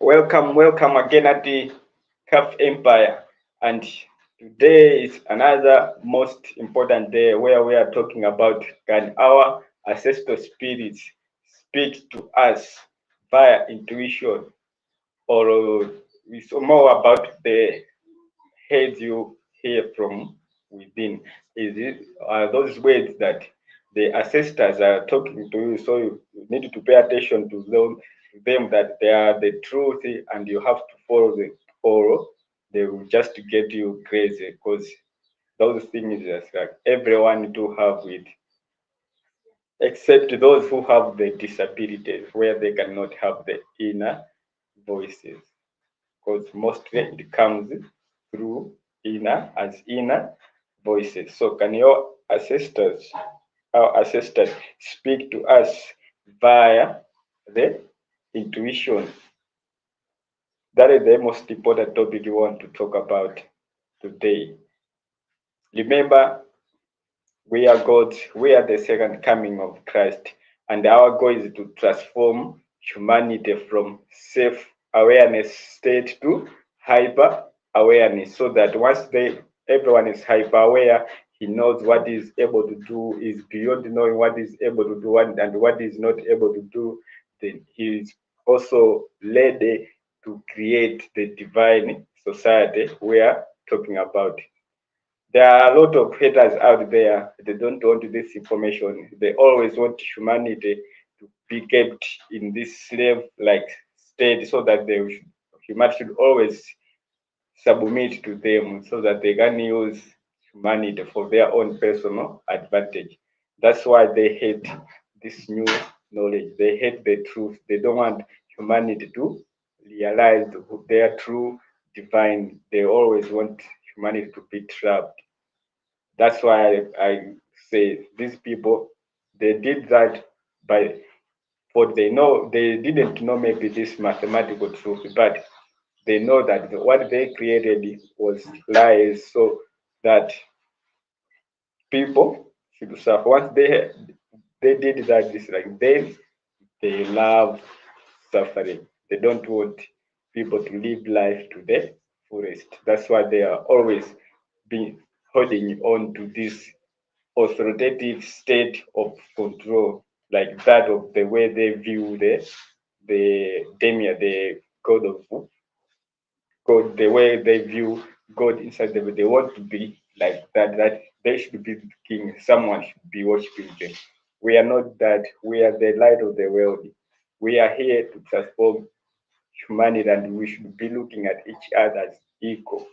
Welcome again at the Calf Empire. And today is another most important day where we are talking about can our ancestral spirits speak to us via intuition, or it's more about the heads you hear from within. Is it are those words that the ancestors are talking to you? So you need to pay attention to them that they are the truth, and you have to follow them, or they will just get you crazy because those things is like everyone do have it, except those who have the disabilities where they cannot have the inner voices, because mostly it comes through inner voices. So can your ancestors, our ancestors, speak to us via the intuition? That is the most important topic we want to talk about today. Remember, we are God, we are the second coming of Christ, and our goal is to transform humanity from self awareness state to hyper awareness, so that once everyone is hyper aware, he knows what is able to do, is beyond knowing what is able to do and what is not able to do, then he is also ready to create the divine society we are talking about. There are a lot of haters out there. They don't want this information. They always want humanity to be kept in this slave-like state, so that humanity should always submit to them, so that they can use humanity for their own personal advantage. That's why they hate this new knowledge. They hate the truth. They don't want humanity to realize their true divine. They always want humanity to be trapped. That's why I say these people, they did that by, for they know, they didn't know maybe this mathematical truth, but they know that what they created was lies, so that people should suffer. Once they did that, this like then they love suffering. They don't want people to live life to the fullest. That's why they are always being holding on to this authoritative state of control, like that of the way they view the Demia, the god of God, the way they view God inside them. They want to be like that, that they should be the king, someone should be worshiping them. We are not that, we are the light of the world. We are here to transform humanity, and we should be looking at each other as equal.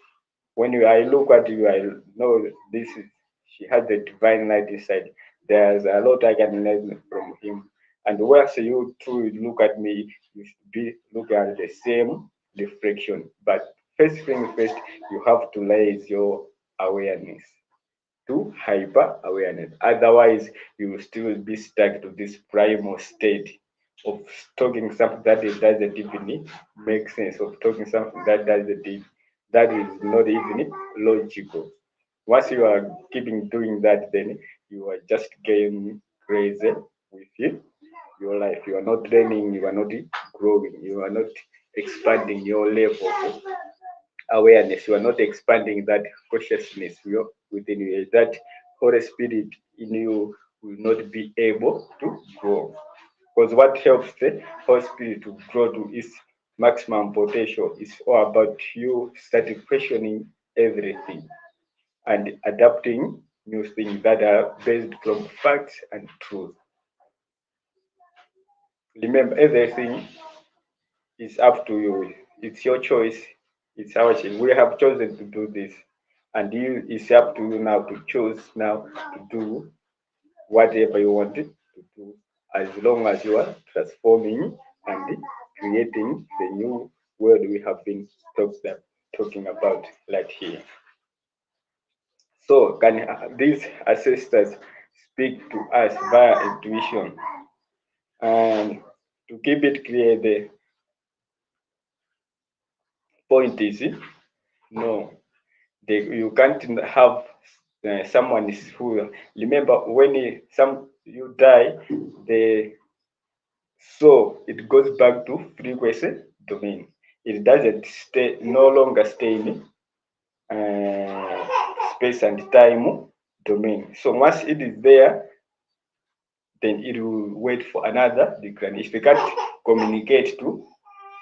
When I look at you, I know this is, she has the divine light inside. There's a lot I can learn from him. And once you too look at me, you should be looking at the same reflection. But first thing first, you have to raise your awareness to hyper awareness. Otherwise, you will still be stuck to this primal state of talking something that doesn't even make sense, of talking something that is not even logical. Once you are keeping doing that, then you are just getting crazy with your life. You are not learning, you are not growing, you are not expanding your level of awareness. You are not expanding that consciousness within you. That Holy Spirit in you will not be able to grow. Because what helps the Holy Spirit to grow to its maximum potential is all about you starting questioning everything and adapting new things that are based from facts and truth. Remember, everything is up to you. It's your choice. It's our choice. We have chosen to do this, and it's up to you now to choose now to do whatever you want to do, as long as you are transforming and creating the new world we have been talking about right here. So, can these ancestors speak to us via intuition? And to keep it clear, the point is no. You can't have someone is who, remember when you die, the so it goes back to frequency domain. It doesn't no longer stay in space and time domain. So once it is there, then it will wait for another decline. If we can't communicate to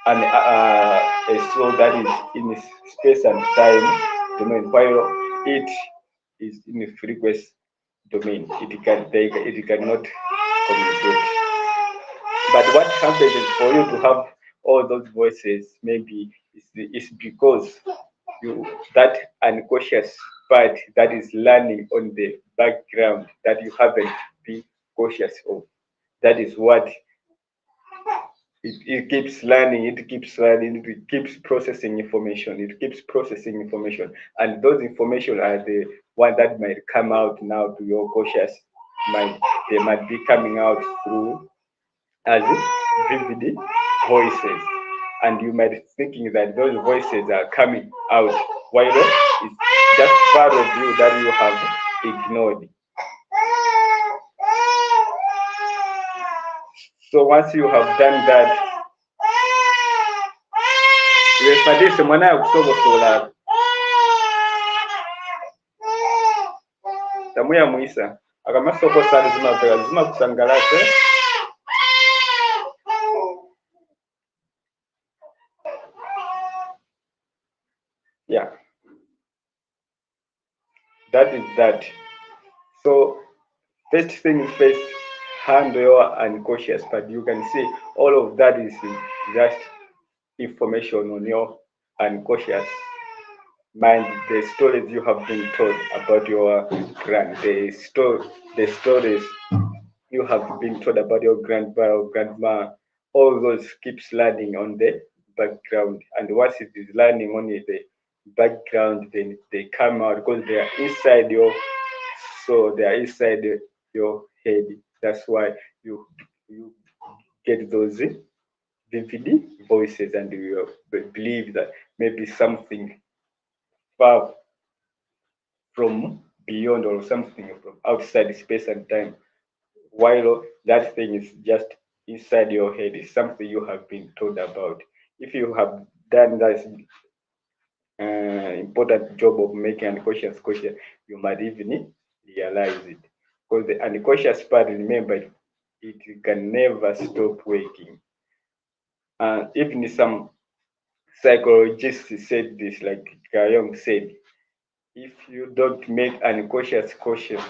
a soul that is in space and time domain, while it is in a frequency domain, it cannot communicate. But what happens is for you to have all those voices, maybe it's because you that unconscious part that is learning on the background that you haven't been cautious of. That is what it keeps learning, it keeps processing information, and those information are the one that might come out now to your cautious mind. They might be coming out through as vivid voices, and you might be thinking that those voices are coming out while it's just part of you that you have ignored. So once you have done that, yesadise mwana yakusobosola tamuya muisa akamasokosali zima kusangalate. Yeah, that is that. So first thing first, handle your unconscious part. You can see all of that is just information on your unconscious mind, the stories you have been told about your the stories you have been told about your grandpa or grandma. All those keeps learning on the background, and once it is learning on the background, then they come out because they are inside your soul, they are inside your head. That's why you get those vivid voices, and you believe that maybe something far from beyond or something from outside space and time, while that thing is just inside your head, is something you have been told about. If you have done that important job of making unconscious conscious, you might even realize it. Because the unconscious part, remember, it can never stop working. Even some psychologists said this, like Kayong said, if you don't make unconscious conscious,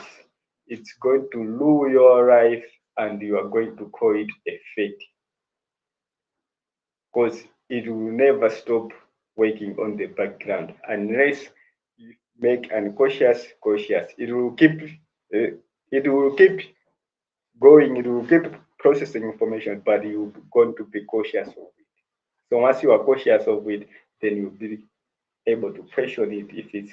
it's going to rule your life and you are going to call it a fate. Because it will never stop working on the background unless you make unconscious conscious. It will keep going, it will keep processing information, but you're going to be cautious of it. So once you are cautious of it, then you'll be able to question it if it's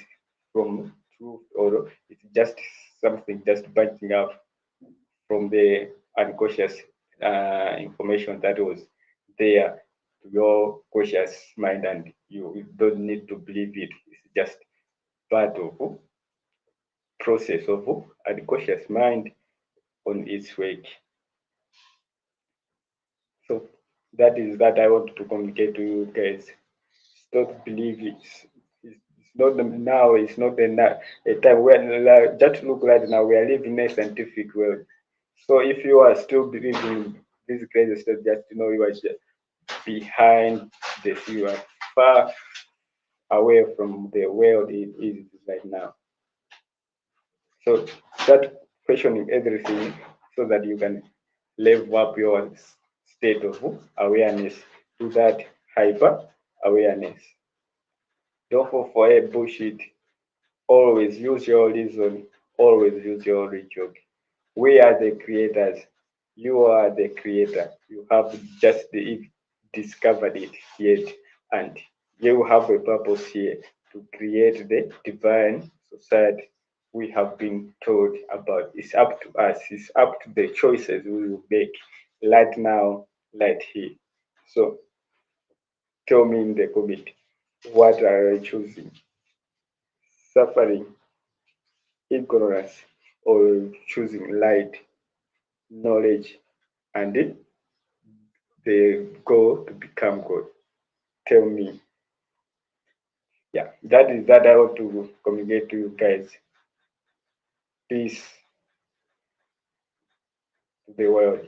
from truth or it's just something just bunching up from the unconscious information that was there to your conscious mind, and you don't need to believe it. It's just part of process of unconscious mind on its way. So that is that I want to communicate to you guys. Don't believe it. It's not now. It's not a time where just look right now. We are living in a scientific world. So if you are still believing this crazy stuff, just know you are just behind this. You are far away from the world it is right now. So start questioning everything so that you can level up your state of awareness to that hyper awareness. Don't fall for a bullshit. Always use your reason. Always use your logic. We are the creators. You are the creator. You have just discovered it yet, and you have a purpose here to create the divine society we have been told about. It's up to us. It's up to the choices we will make right now, right here. So tell me in the comment, what are you choosing? Suffering, ignorance, or choosing light, knowledge, and the goal to become God. tell me. Yeah, that I want to communicate to you guys. Peace to the world.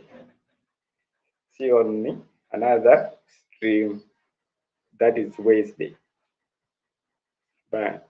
See you on another stream. That is Wednesday. Bye.